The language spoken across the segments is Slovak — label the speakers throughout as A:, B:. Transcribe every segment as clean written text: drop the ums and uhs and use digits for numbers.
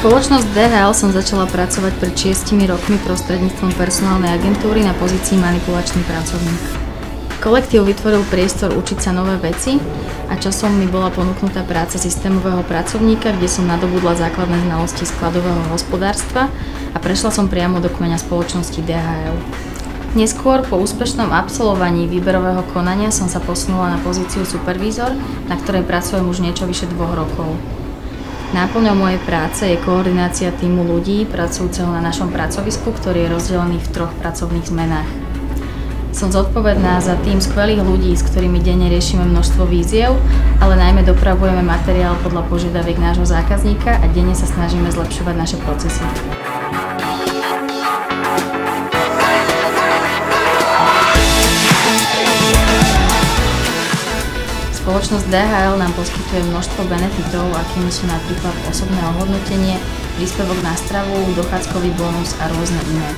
A: spoločnosť DHL som začala pracovať pred 6 rokmi prostredníctvom personálnej agentúry na pozícii manipulačný pracovník. Kolektív vytvoril priestor učiť sa nové veci a časom mi bola ponúknutá práca systémového pracovníka, kde som nadobudla základné znalosti skladového hospodárstva a prešla som priamo do kmeňa spoločnosti DHL. Neskôr, po úspešnom absolvovaní výberového konania, som sa posunula na pozíciu supervízor, na ktorej pracujem už niečo vyše 2 rokov. Náplňou mojej práce je koordinácia tímu ľudí pracujúceho na našom pracovisku, ktorý je rozdelený v 3 pracovných zmenách. Som zodpovedná za tým skvelých ľudí, s ktorými denne riešime množstvo výziev, ale najmä dopravujeme materiál podľa požiadaviek nášho zákazníka a denne sa snažíme zlepšovať naše procesy. Spoločnosť DHL nám poskytuje množstvo benefitov, akými sú napríklad osobné ohodnotenie, príspevok na stravu, dochádzkový bonus a rôzne iné.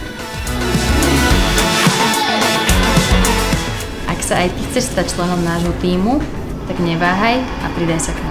A: Ak sa aj ty chceš stať členom nášho tímu, tak neváhaj a pridaj sa k nám.